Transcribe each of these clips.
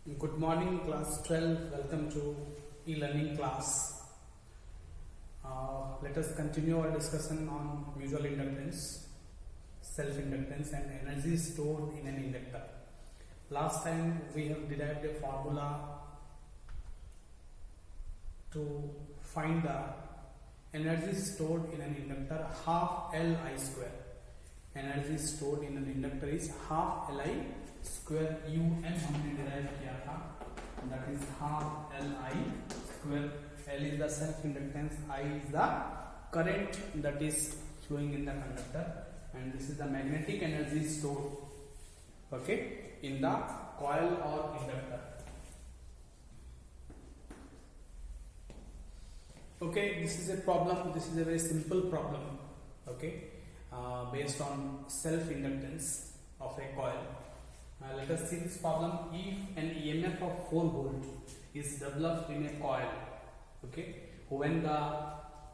Good morning, class 12. Welcome to e-learning class. Let us continue our discussion on mutual inductance, self-inductance, and energy stored in an inductor. Last time we have derived a formula to find the energy stored in an inductor, half Li square. Energy stored in an inductor is half Li square. Un हमने derive किया था, that is half Li square. L is the self inductance, I is the current that is flowing in the conductor, and this is the magnetic energy stored, okay, in the coil or inductor. Okay, this is a problem. This is a very simple problem, okay, based on self inductance of a coil. Let us see this problem. If an EMF of 4 volt is developed in a coil, okay, when the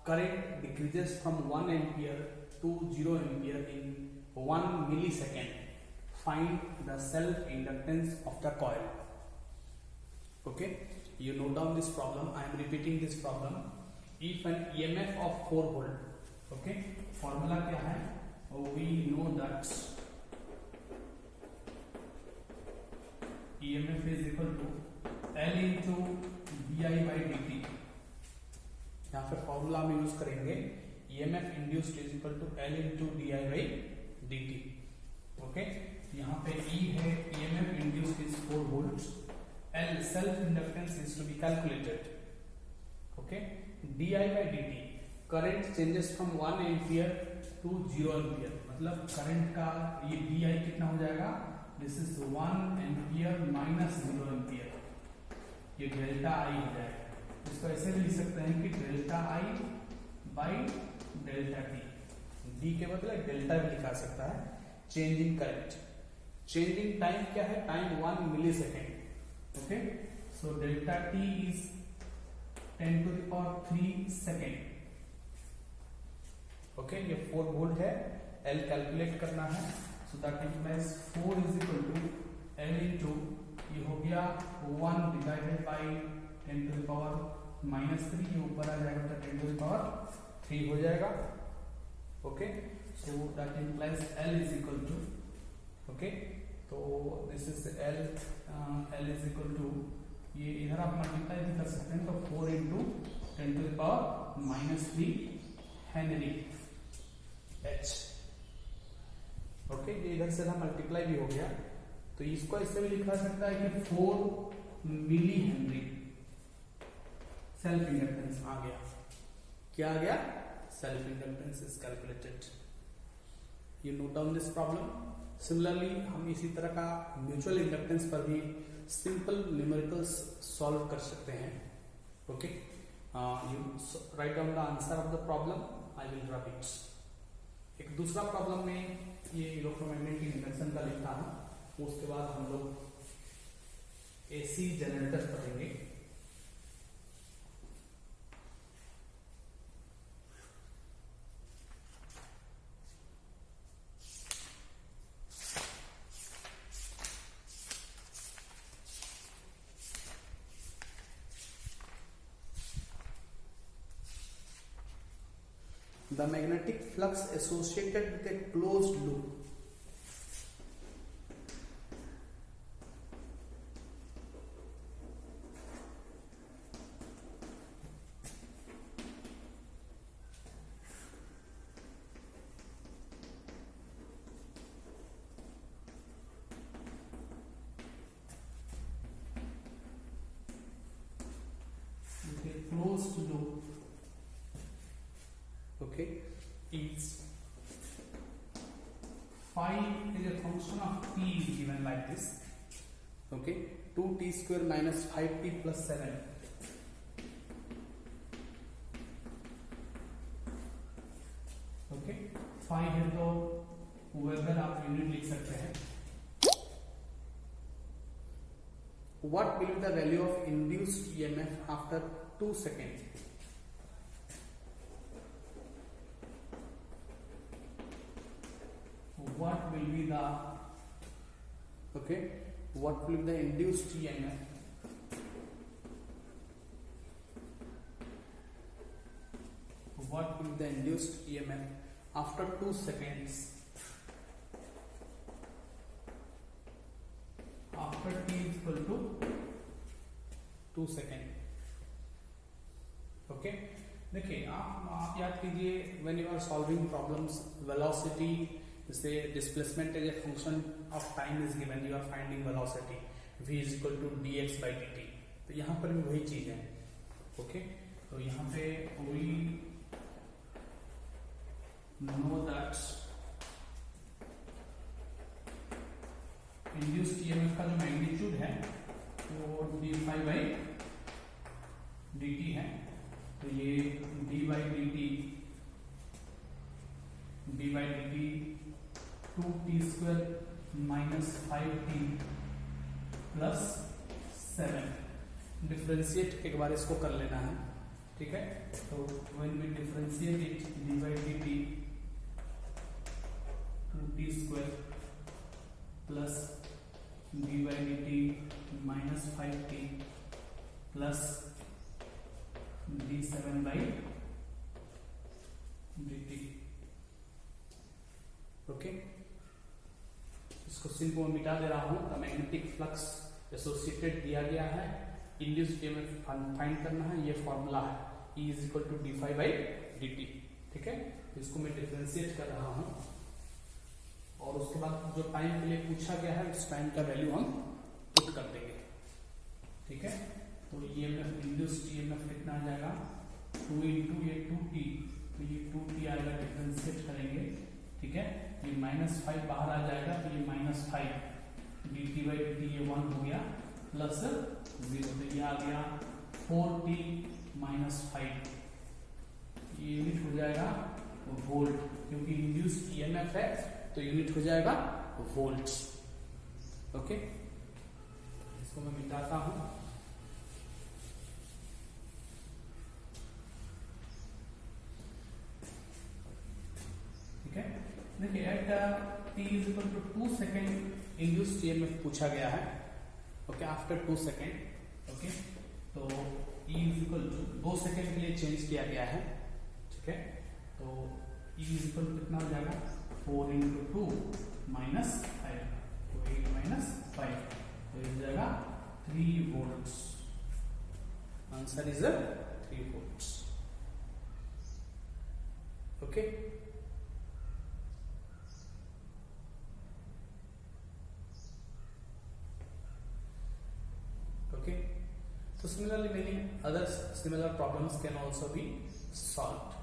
current decreases from 1 ampere to 0 ampere in 1 millisecond, find the self inductance of the coil. Okay, you note down this problem. I am repeating this problem. If an EMF of 4 volt, okay, formula क्या है? We know that EMF is equal to L into di by dt. यहाँ पे formula हम use करेंगे EMF induced is equal to L into di by dt. Okay, यहाँ पे E है, EMF induced is 4 volts. L self inductance is to be calculated. Okay, di by dt, current changes from 1 ampere to 0 ampere, मतलब current का ये di कितना हो जाएगा? This is 1 ampere minus 0 ampere, ये डेल्टा आई हो जाएगा. इसको ऐसे भी लिख सकते हैं कि delta I by delta T. D के बदले डेल्टा भी लिखा सकता है. चेंजिंग करंट, चेंजिंग टाइम क्या है? Time 1 millisecond. Okay, so delta T is 10 to the power 3 second. Okay, ये 4 वोल्ट है. L कैलकुलेट करना है. So that implies 4 is equal to L into, ये हो गया 1 divided by 10 to the power minus 3, ये ऊपर आ जाएगा तो 10 to the power 3 हो जाएगा. Okay, so that implies L is equal to, okay, तो this is L, L is equal to, ये इधर आप मल्टीप्लाई भी कर सकते हैं, तो 4 into 10 to the power minus 3 Henry H. Okay, ये इधर से ना मल्टीप्लाई भी हो गया, तो इसको इससे भी लिखा सकता है कि 4 मिली हेनरी सेल्फ इंडक्टेंस आ गया. क्या आ गया? Self inductance is calculated. You note down this problem. Similarly हम इसी तरह का म्यूचुअल इंडक्टेंस पर भी सिंपल न्यूमेरिकल्स सॉल्व कर सकते हैं. Okay, you write down the answer of the problem. I will drop it. एक दूसरा प्रॉब्लम में ये इलेक्ट्रोमैग्नेटिक इंडक्शन का लिखा है. उसके बाद हम लोग एसी जनरेटर पढ़ेंगे. The magnetic flux associated with a closed loop okay is phi is a function of t is given like this. Okay, 2t square minus 5t plus 7. okay, phi है तो वेबर आप unit लिख सकते हैं. What will be the value of induced EMF after 2 seconds? What will be the, okay, what will be the induced EMF after 2 seconds after t is equal to 2 second. Okay, देखिए आप याद कीजिए when you are solving problems, velocity जैसे displacement as a function of time is given, you are finding velocity v is equal to dx by dt. तो यहाँ पर भी वही चीज है. ओके, तो यहाँ पे we know that induced EMF का जो मैग्नीट्यूड है वो d phi by dt है. तो ये d by dt 2t square minus 5t plus 7. Differentiate एक बार इसको कर लेना है, ठीक है. तो when we differentiate it, d by dt 2t square plus d by dt minus 5t plus d7 by dt. Okay, इसको सिंपल मिटा दे रहा हूं. द मैग्नेटिक फ्लक्स एसोसिएटेड दिया गया है, इंड्यूस्ड ईएमएफ फाइंड करना है. ये फॉर्मूला है E is equal to D phi by D T. ठीक है, तो इसको मैं डिफरेंशिएट कर रहा हूं और उसके बाद जो टाइम के लिए पूछा गया है उस टाइम का वैल्यू हम पुट कर देंगे. ठीक है, तो ईएमएफ इंड्यूस्ड ईएमएफ कितना आ जाएगा 2 इंटू ये 2t, तो ये 2t आएगा, डिफरेंशिएट करेंगे. ठीक है, ये -5 बाहर आ जाएगा तो ये -5 dt बाई dt ये 1 हो गया प्लस 0, तो ये आ गया 4t माइनस 5. ये यूनिट हो जाएगा वोल्ट, क्योंकि इंड्यूस्ड ईएमएफ है तो यूनिट हो जाएगा वोल्ट. ओके, इसको मैं मिटाता हूं. ठीक है, देखिए at t is equal to 2 second induced EMF पूछा गया है. Okay, after 2 second. ओके, तो E is equal to 2 second के लिए चेंज किया गया है. ठीक है, तो E इज इक्वल टू कितना हो जाएगा 4 इंटू 2 माइनस 5, तो 8 माइनस 5, तो ये हो जाएगा 3 volts. Answer is 3 volts. Okay, okay, so similarly many other similar problems can also be solved.